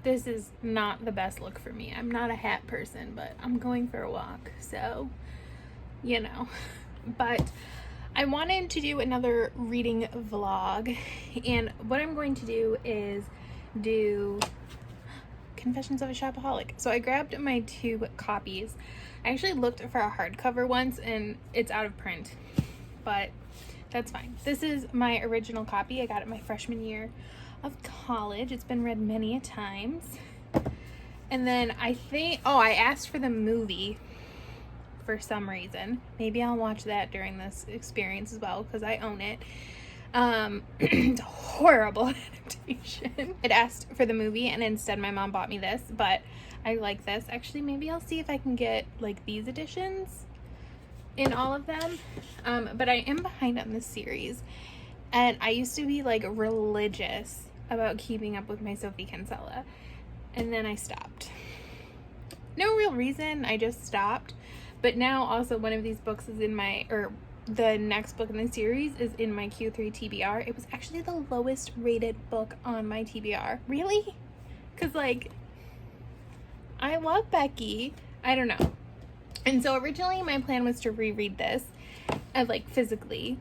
this is not the best look for me. I'm not a hat person, but I'm going for a walk, so, you know. But I wanted to do another reading vlog, and what I'm going to do is do Confessions of a Shopaholic. So I grabbed my 2 copies. I actually looked for a hardcover once, and it's out of print, but that's fine. This is my original copy. I got it my freshman year of college. It's been read many a times. And then I think, oh, I asked for the movie for some reason. Maybe I'll watch that during this experience as well, because I own it. It's a horrible adaptation. It asked for the movie, and instead my mom bought me this, but I like this. Actually, maybe I'll see if I can get like these editions in all of them. But I am behind on this series, and I used to be like religious about keeping up with my Sophie Kinsella, and then I stopped. No real reason, I just stopped. But now also one of these books is in my, or the next book in the series is in my Q3 TBR. It was actually the lowest rated book on my TBR. Really? Because like, I love Becky. I don't know. And so originally my plan was to reread this, like physically,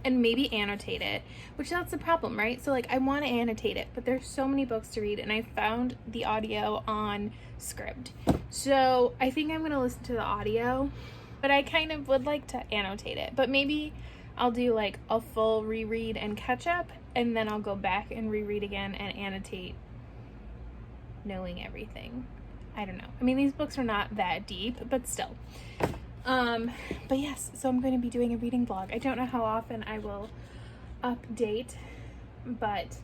and maybe annotate it, which that's the problem, right? So like, I want to annotate it, but there's so many books to read, and I found the audio on Scribd. So I think I'm going to listen to the audio, but I kind of would like to annotate it. But maybe I'll do like a full reread and catch up, and then I'll go back and reread again and annotate, knowing everything. I don't know. I mean, these books are not that deep, but still. But yes, so I'm going to be doing a reading vlog. I don't know how often I will update, but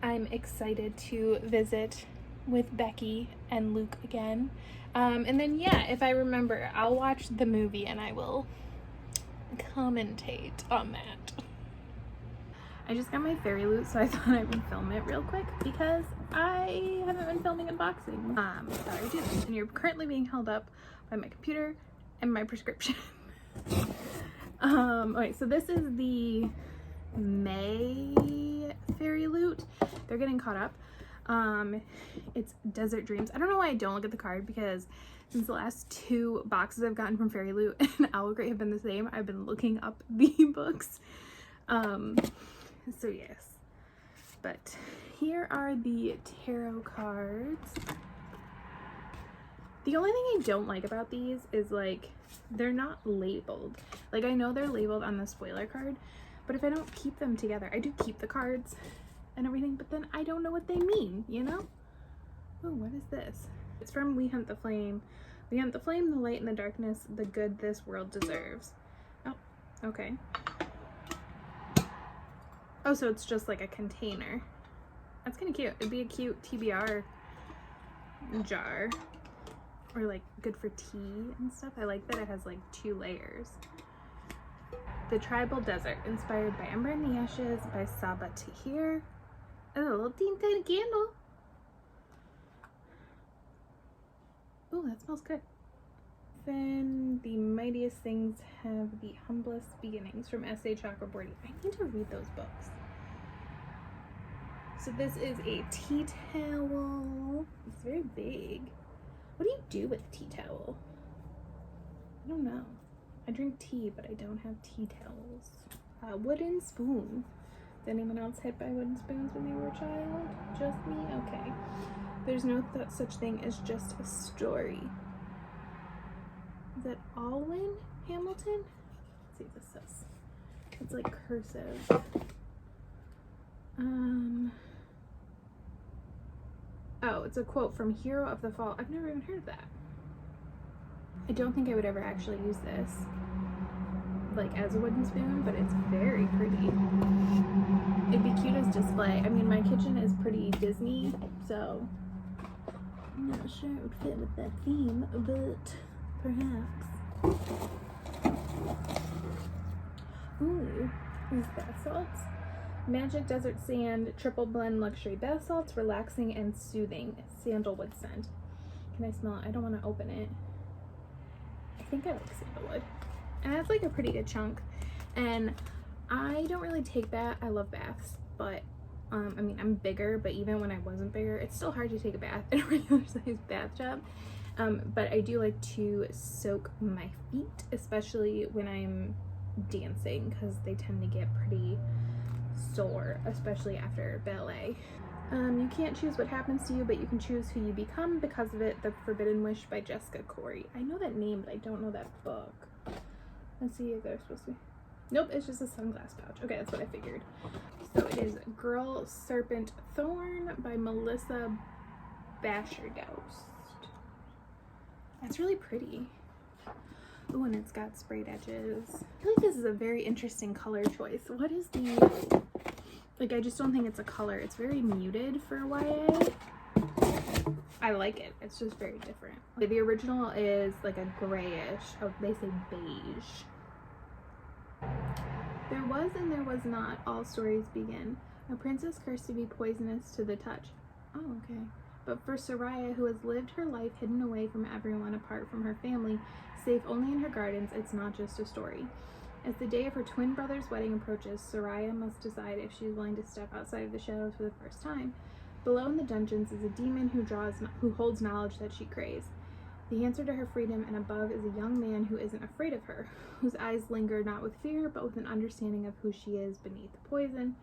I'm excited to visit with Becky and Luke again. And then, yeah, if I remember, I'll watch the movie and I will commentate on that. I just got my FairyLoot, so I thought I would film it real quick because I haven't been filming unboxing. Thought I would do this. And you're currently being held up by my computer and my prescription. Okay, so this is the May FairyLoot. They're getting caught up. It's Desert Dreams. I don't know why I don't look at the card, because since the last 2 boxes I've gotten from FairyLoot and Owl Grey have been the same, I've been looking up the books. So yes, but here are the tarot cards. The only thing I don't like about these is like, they're not labeled. Like, I know they're labeled on the spoiler card, but if I don't keep them together, I do keep the cards and everything, but then I don't know what they mean, you know? Oh, what is this? It's from We Hunt the Flame. We hunt the flame, the light, and the darkness, the good this world deserves. Oh, okay. Oh, so it's just like a container. That's kind of cute. It'd be a cute TBR jar. Or like good for tea and stuff. I like that it has like 2 layers. The Tribal Desert, inspired by Ember in the Ashes by Saba Tahir. Oh, a little teeny tiny candle. Oh, that smells good. Then the mightiest things have the humblest beginnings, from S.A. Chakraborty. I need to read those books. So this is a tea towel. It's very big. What do you do with a tea towel? I don't know. I drink tea, but I don't have tea towels. Wooden spoon. Did anyone else hit by wooden spoons when they were a child? Just me? Okay. There's no such thing as just a story. Is that Alwyn Hamilton? Let's see what this says. It's like cursive. Oh, it's a quote from Hero of the Fall. I've never even heard of that. I don't think I would ever actually use this like as a wooden spoon, but it's very pretty. It'd be cute as display. I mean, my kitchen is pretty Disney, so I'm not sure it would fit with that theme, but perhaps. Ooh, these bath salts. Magic Desert Sand, triple blend luxury bath salts, relaxing and soothing, sandalwood scent. Can I smell it? I don't want to open it. I think I like sandalwood. And that's like a pretty good chunk. And I don't really take that. I love baths, but I mean, I'm bigger, but even when I wasn't bigger, it's still hard to take a bath in a regular size bathtub. But I do like to soak my feet, especially when I'm dancing, because they tend to get pretty sore, especially after ballet. You can't choose what happens to you, but you can choose who you become because of it. The Forbidden Wish by Jessica Corey. I know that name, but I don't know that book. Let's see if they're supposed to be. Nope, it's just a sunglass pouch. Okay, that's what I figured. So it is Girl Serpent Thorn by Melissa Basherdoust. That's really pretty. Oh, and it's got sprayed edges. I feel like this is a very interesting color choice. What is the... Like, I just don't think it's a color. It's very muted for YA. I like it. It's just very different. Like, the original is like a grayish. Oh, they say beige. There was and there was not. All stories begin. A princess cursed to be poisonous to the touch. Oh, okay. But for Soraya, who has lived her life hidden away from everyone apart from her family, safe only in her gardens, it's not just a story. As the day of her twin brother's wedding approaches, Soraya must decide if she is willing to step outside of the shadows for the first time. Below in the dungeons is a demon who holds knowledge that she craves. The answer to her freedom, and above is a young man who isn't afraid of her, whose eyes linger not with fear, but with an understanding of who she is beneath the poison.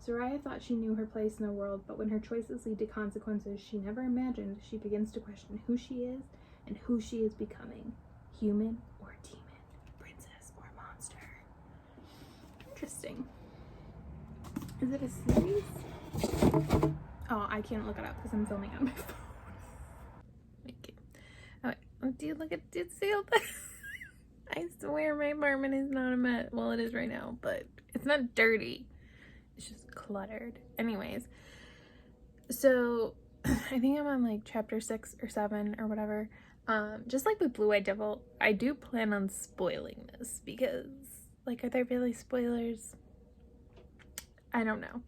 Soraya thought she knew her place in the world, but when her choices lead to consequences she never imagined, she begins to question who she is and who she is becoming. Human or demon? Princess or monster? Interesting. Is it a series? Oh, I can't look it up because I'm filming on my phone. Thank you. Oh, do you look at it sealed? I swear my apartment is not a mess. Well, it is right now, but it's not dirty. It's just cluttered. Anyways, so I think I'm on like chapter 6 or 7 or whatever. Just like with Blue Eyed Devil, I do plan on spoiling this because, like, are there really spoilers? I don't know.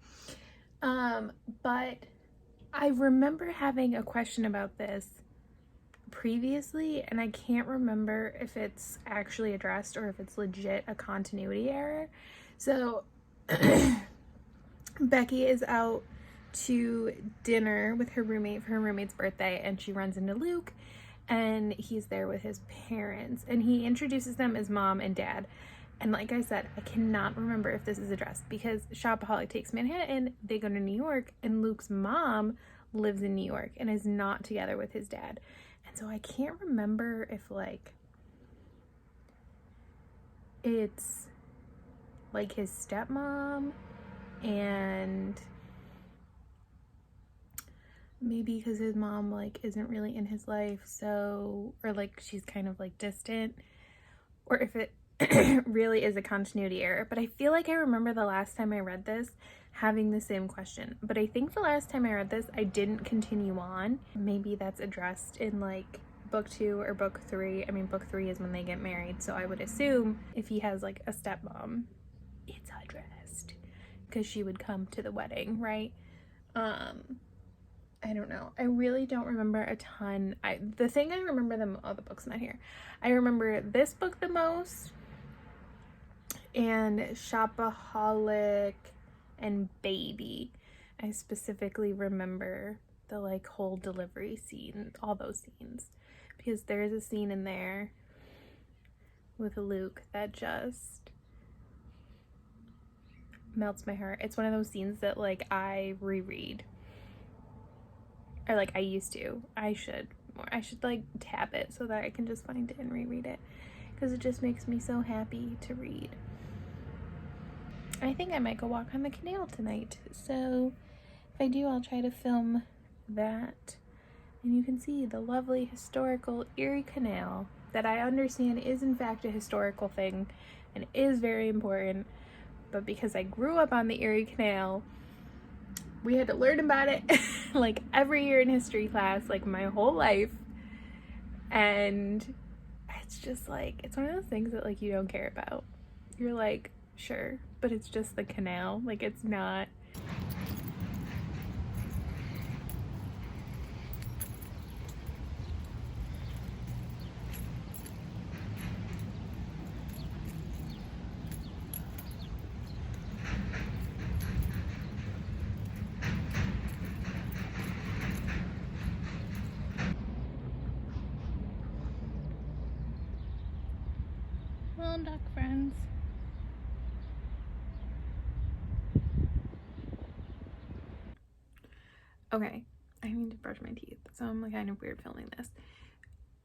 But I remember having a question about this previously, and I can't remember if it's actually addressed or if it's legit a continuity error. So Becky is out to dinner with her roommate for her roommate's birthday, and she runs into Luke, and he's there with his parents, and he introduces them as mom and dad. And like I said, I cannot remember if this is addressed because Shopaholic takes Manhattan, they go to New York, and Luke's mom lives in New York and is not together with his dad. And so I can't remember if, like, it's like his stepmom and maybe because his mom, like, isn't really in his life, so, or like she's kind of like distant, or if it really is a continuity error. But I feel like I remember the last time I read this having the same question, but I think the last time I read this I didn't continue on. Maybe that's addressed in like book 2 or book 3. I mean, book 3 is when they get married, so I would assume if he has like a stepmom, it's addressed because she would come to the wedding, right? I don't know. I really don't remember a ton. The thing I remember the book's not here. I remember this book the most, and Shopaholic and Baby. I specifically remember the like whole delivery scene, all those scenes, because there is a scene in there with Luke that just melts my heart. It's one of those scenes that like I reread. Or like I used to. I should like tab it so that I can just find it and reread it, because it just makes me so happy to read. I think I might go walk on the canal tonight, so if I do, I'll try to film that, and you can see the lovely historical Erie Canal that I understand is in fact a historical thing and is very important, but because I grew up on the Erie Canal, we had to learn about it like every year in history class, like my whole life. And it's just like, it's one of those things that like you don't care about. You're like, sure, but it's just the canal. Like, it's not. little duck friends. Okay, I need to brush my teeth, so I'm like kind of weird filming this.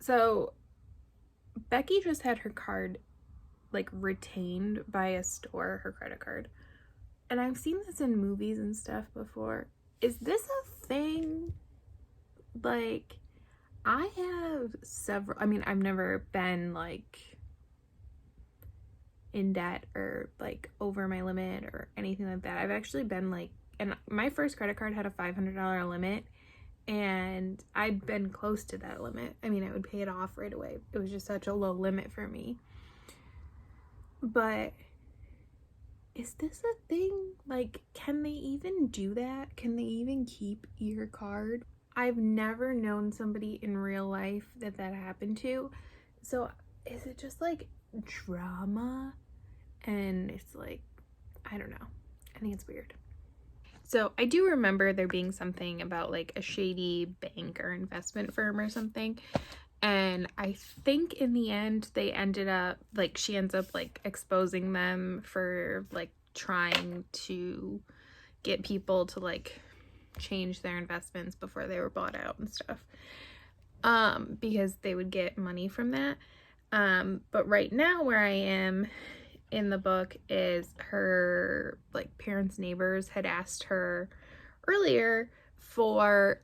So Becky just had her card like retained by a store, her credit card. And I've seen this in movies and stuff before. Is this a thing? Like, I have several, I mean, I've never been like in debt or like over my limit or anything like that. I've actually been like, and my first credit card had a $500 limit, and I'd been close to that limit. I mean, I would pay it off right away. It was just such a low limit for me. But is this a thing? Like, can they even do that? Can they even keep your card? I've never known somebody in real life that happened to. So is it just like drama? And it's like, I don't know. I think it's weird. So I do remember there being something about like a shady bank or investment firm or something. And I think in the end they ended up like, she ends up like exposing them for like trying to get people to like change their investments before they were bought out and stuff, because they would get money from that. But right now where I am in the book is her like parents' neighbors had asked her earlier for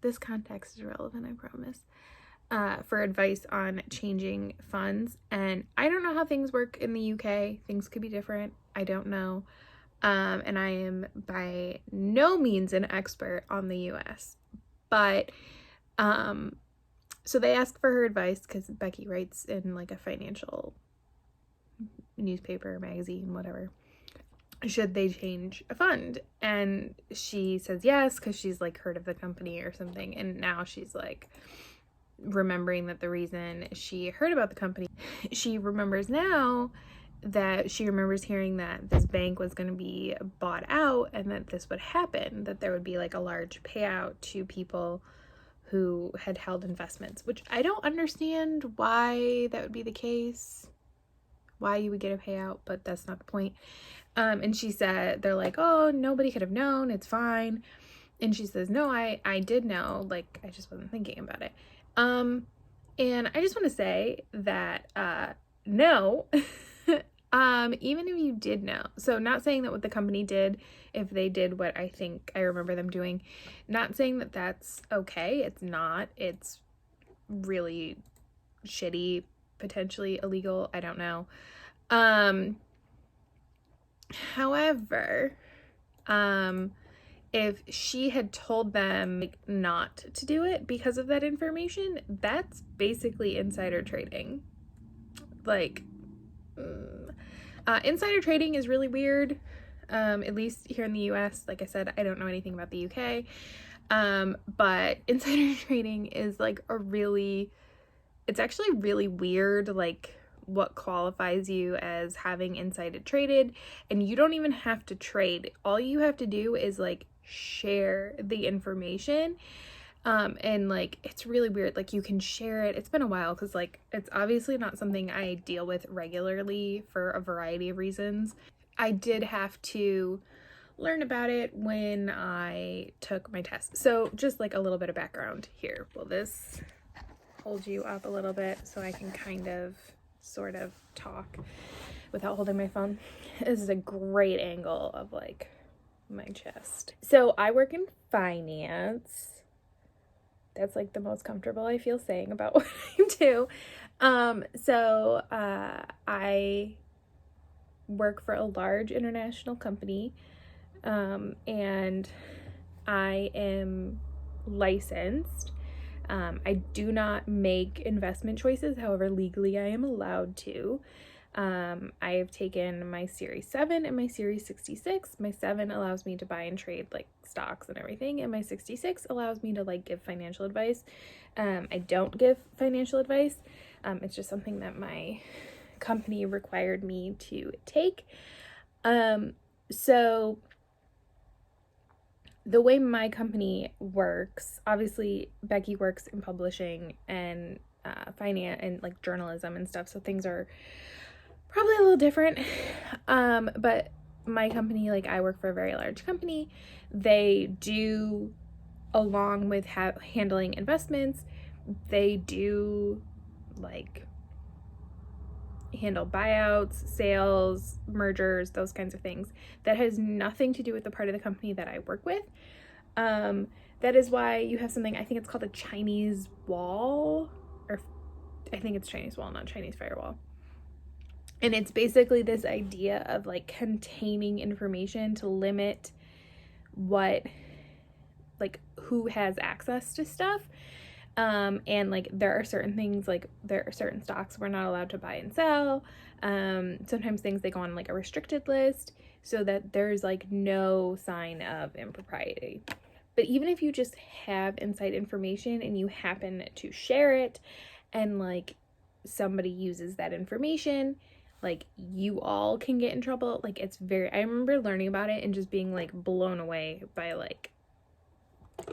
this context is relevant, I promise, for advice on changing funds. And I don't know how things work in the UK. Things could be different. I don't know. And I am by no means an expert on the US. But so they asked for her advice because Becky writes in like a financial newspaper, magazine, whatever. Should they change a fund? And she says yes, because she's like heard of the company or something. And now she's like remembering that the reason she heard about the company, she remembers now that she remembers hearing that this bank was going to be bought out and that this would happen, that there would be like a large payout to people who had held investments, which I don't understand why that would be the case, why you would get a payout, but that's not the point. And she said, they're like, oh, nobody could have known, it's fine. And she says, no, I did know, like, I just wasn't thinking about it. And I just want to say that, no, even if you did know, so not saying that what the company did, if they did what I think I remember them doing, not saying that that's okay. It's not. It's really shitty, potentially illegal. I don't know. However, if she had told them like, not to do it because of that information, that's basically insider trading. Like, insider trading is really weird, at least here in the US. Like I said, I don't know anything about the UK, but insider trading is like it's actually really weird, like what qualifies you as having insider traded. And you don't even have to trade. All you have to do is like share the information. And like it's really weird, like you can share it. It's been a while because like it's obviously not something I deal with regularly for a variety of reasons. I did have to learn about it when I took my test. So just like a little bit of background here. Will this hold you up a little bit so I can kind of sort of talk without holding my phone? This is a great angle of like my chest. So I work in finance. That's like the most comfortable I feel saying about what I do. I work for a large international company, and I am licensed. I do not make investment choices. However, legally I am allowed to. I have taken my Series 7 and my Series 66. My 7 allows me to buy and trade like stocks and everything, and my 66 allows me to like give financial advice. I don't give financial advice. It's just something that my company required me to take. So the way my company works, obviously Becky works in publishing and finance and like journalism and stuff, so things are probably a little different. But my company, like I work for a very large company, they do, along with handling investments, they do like handle buyouts, sales, mergers, those kinds of things. That has nothing to do with the part of the company that I work with. That is why you have something, I think it's called a Chinese wall, or I think it's Chinese wall, not Chinese firewall. And it's basically this idea of like containing information to limit what, like who has access to stuff. And like there are certain things, like there are certain stocks we're not allowed to buy and sell. Sometimes things, they go on like a restricted list so that there's like no sign of impropriety. But even if you just have inside information and you happen to share it and like somebody uses that information, like you all can get in trouble. Like it's very, I remember learning about it and just being like blown away by like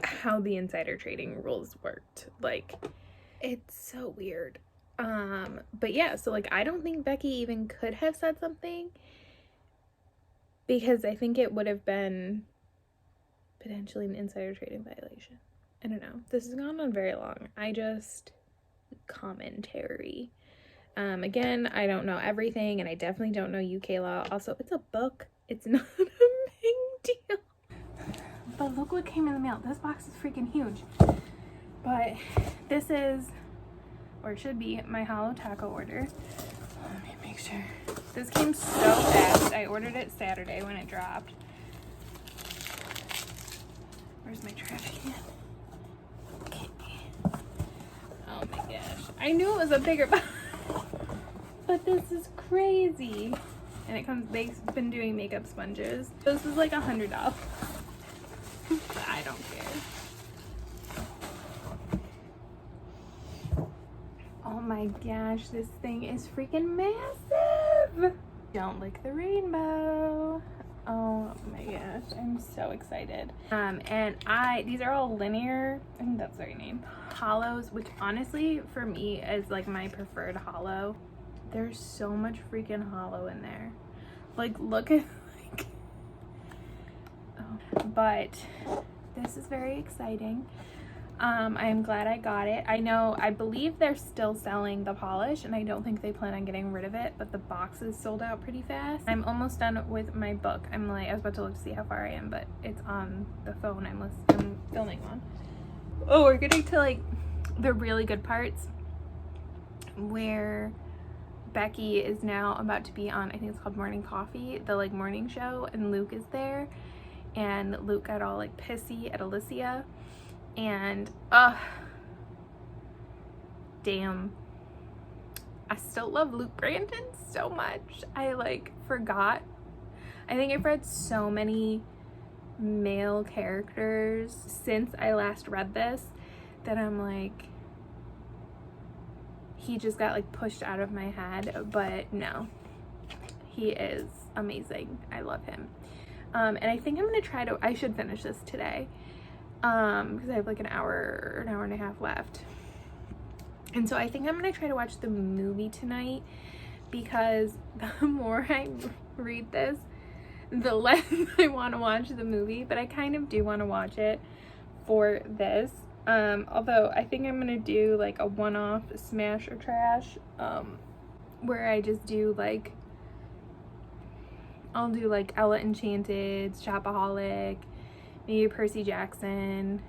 how the insider trading rules worked. Like it's so weird. But yeah, so like I don't think Becky even could have said something, because I think it would have been potentially an insider trading violation. I don't know. This has gone on very long. I just commentary. Again, I don't know everything, and I definitely don't know UK law. Also, it's a book. It's not a big deal. But look what came in the mail. This box is freaking huge. But this is, or it should be, my Holo taco order. Let me make sure. This came so fast. I ordered it Saturday when it dropped. Where's my trash can? Okay. Oh my gosh. I knew it was a bigger box. But this is crazy. And it comes, they've been doing makeup sponges. This is like $100. But I don't care. Oh my gosh, this thing is freaking massive. Don't lick the rainbow. Oh my gosh, I'm so excited. And these are all linear, I think that's their name, Holos, which honestly for me is like my preferred Holo. There's so much freaking Holo in there. Like look at like, oh. But this is very exciting. I'm glad I got it. I believe they're still selling the polish, and I don't think they plan on getting rid of it, but the box is sold out pretty fast. I'm almost done with my book. I was about to look to see how far I am, but it's on the phone I'm filming on. Oh, we're getting to like the really good parts where Becky is now about to be on, I think it's called Morning Coffee, the like morning show, and Luke is there, and Luke got all like pissy at Alicia. And damn, I still love Luke Brandon so much. I like forgot. I think I've read so many male characters since I last read this that I'm like, he just got like pushed out of my head. But no, he is amazing. I love him. And I think I'm gonna try to, I should finish this today. Because I have like an hour and a half left. And so I think I'm gonna try to watch the movie tonight, because the more I read this, the less I want to watch the movie. But I kind of do want to watch it for this. Although I think I'm gonna do like a one-off smash or trash, where I just do like, I'll do like Ella Enchanted, Shopaholic, maybe Percy Jackson,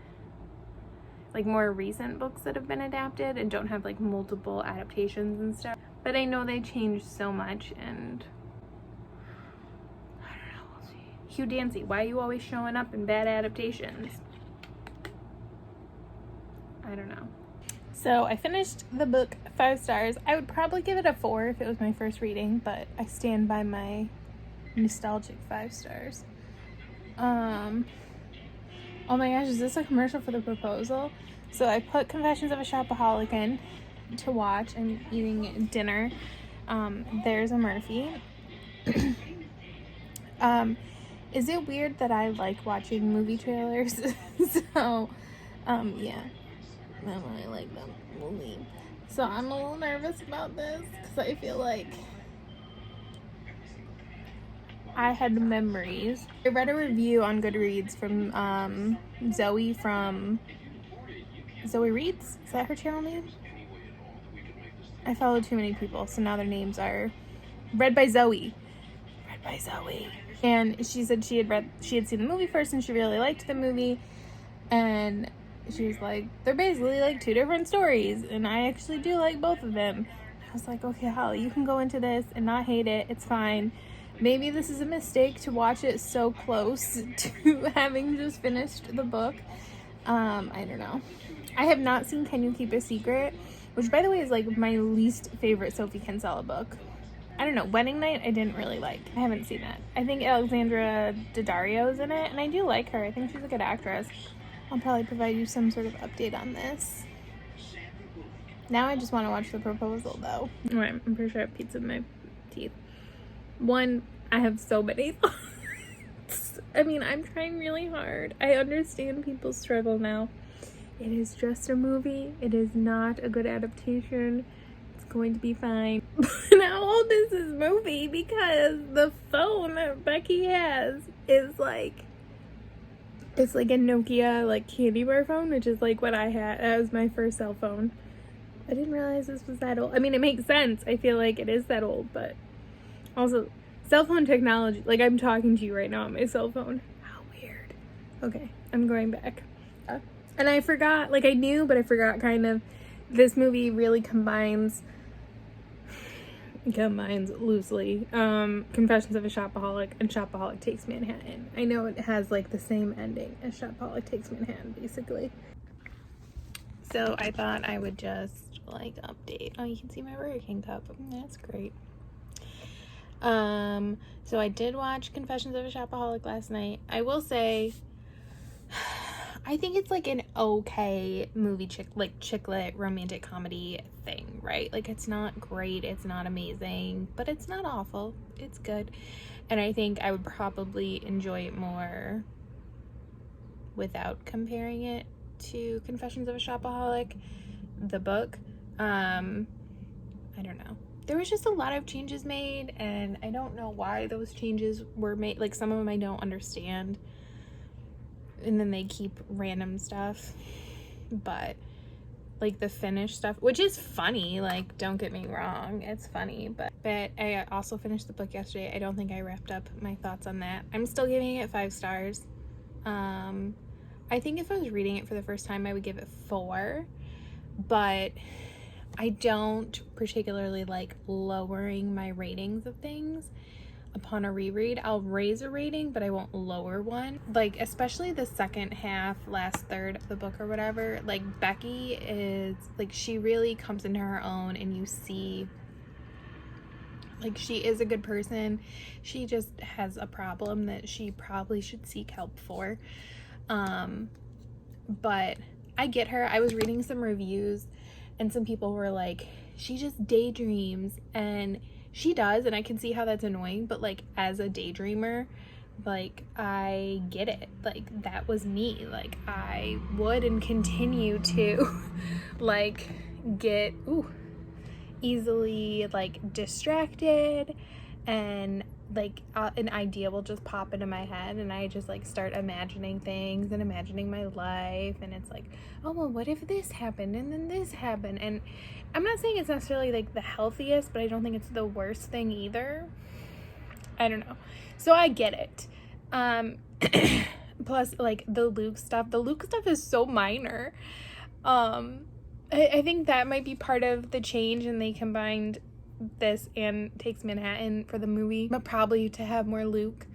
like more recent books that have been adapted and don't have like multiple adaptations and stuff. But I know they changed so much, and I don't know, we'll see. Hugh Dancy, why are you always showing up in bad adaptations? I don't know. So I finished the book, 5 stars. I would probably give it a 4 if it was my first reading, but I stand by my nostalgic 5 stars. Oh my gosh, is this a commercial for the proposal? So I put Confessions of a Shopaholic in to watch. I'm eating dinner. There's a Murphy. Is it weird that I like watching movie trailers? So, yeah. I like the movie. So I'm a little nervous about this, because I feel like I Had Memories. I read a review on Goodreads from Zoe from Zoe Reads. Is that her channel name? I follow too many people, so now their names are read by Zoe. Read by Zoe. And she said she had seen the movie first and she really liked the movie. And she was like, they're basically like two different stories. And I actually do like both of them. I was like, okay, Holly, you can go into this and not hate it. It's fine. Maybe this is a mistake to watch it so close to having just finished the book. I don't know. I have not seen Can You Keep a Secret? Which, by the way, is like my least favorite Sophie Kinsella book. I don't know. Wedding Night, I didn't really like. I haven't seen that. I think Alexandra Daddario is in it, and I do like her. I think she's a good actress. I'll probably provide you some sort of update on this. Now I just want to watch The Proposal, though. Alright, I'm pretty sure I have pizza in my teeth. One, I have so many thoughts. I mean, I'm trying really hard. I understand people's struggle now. It is just a movie. It is not a good adaptation. It's going to be fine. But how old is this movie? Because the phone that Becky has is like, it's like a Nokia like candy bar phone, which is like what I had. That was my first cell phone. I didn't realize this was that old. I mean, it makes sense. I feel like it is that old, but also cell phone technology. Like, I'm talking to you right now on my cell phone. How weird. Okay, I'm going back. And I forgot, like I knew, but I forgot kind of. This movie really combines loosely Confessions of a Shopaholic and Shopaholic Takes Manhattan. I know it has like the same ending as Shopaholic Takes Manhattan, basically. So I thought I would just like update. Oh, you can see my Burger King cup. That's great. So I did watch Confessions of a Shopaholic last night. I will say, I think it's like an okay movie, chick lit romantic comedy thing, right? Like, it's not great, it's not amazing, but it's not awful. It's good. And I think I would probably enjoy it more without comparing it to Confessions of a Shopaholic, the book. I don't know. There was just a lot of changes made, and I don't know why those changes were made. Like, some of them I don't understand. And then they keep random stuff, but like the finished stuff, which is funny, like, don't get me wrong, it's funny, but I also finished the book yesterday. I don't think I wrapped up my thoughts on that. I'm still giving it 5 stars. I think if I was reading it for the first time, I would give it 4, but I don't particularly like lowering my ratings of things upon a reread. I'll raise a rating, but I won't lower one. Like, especially the second half, last third of the book or whatever, like, Becky is, like, she really comes into her own, and you see, like, she is a good person. She just has a problem that she probably should seek help for. But I get her. I was reading some reviews, and some people were like, she just daydreams, and she does, and I can see how that's annoying, but like, as a daydreamer, like, I get it. Like, that was me. Like, I would and continue to like get easily like distracted, and like an idea will just pop into my head, and I just like start imagining things and imagining my life, and it's like, oh well, what if this happened and then this happened? And I'm not saying it's necessarily like the healthiest, but I don't think it's the worst thing either. I don't know. So I get it. Plus, like, the Luke stuff is so minor. I think that might be part of the change, and they combined this and Takes Manhattan for the movie, but probably to have more Luke,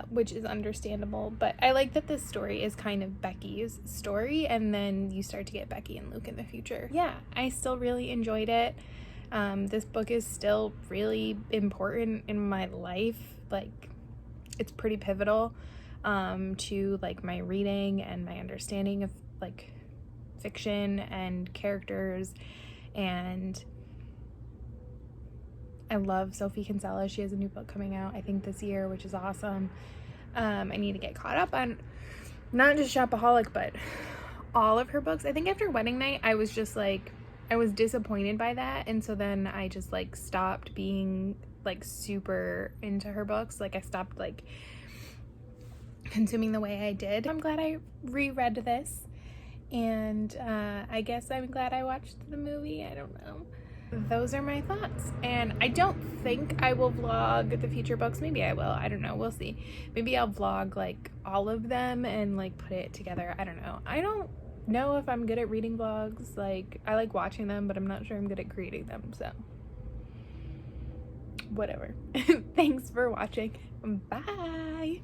which is understandable. But I like that this story is kind of Becky's story, and then you start to get Becky and Luke in the future. Yeah, I still really enjoyed it. This book is still really important in my life. Like, it's pretty pivotal to like my reading and my understanding of like fiction and characters, and I love Sophie Kinsella. She has a new book coming out, I think, this year, which is awesome. I need to get caught up on not just Shopaholic, but all of her books. I think after Wedding Night, I was just like, I was disappointed by that, and so then I just like stopped being like super into her books. Like I stopped like consuming the way I did. I'm glad I reread this, and I guess I'm glad I watched the movie. I don't know. Those are my thoughts, and I don't think I will vlog the future books. Maybe I will. I don't know. We'll see. Maybe I'll vlog like all of them and like put it together. I don't know. I don't know if I'm good at reading vlogs. Like I like watching them, but I'm not sure I'm good at creating them, so whatever. Thanks for watching. Bye.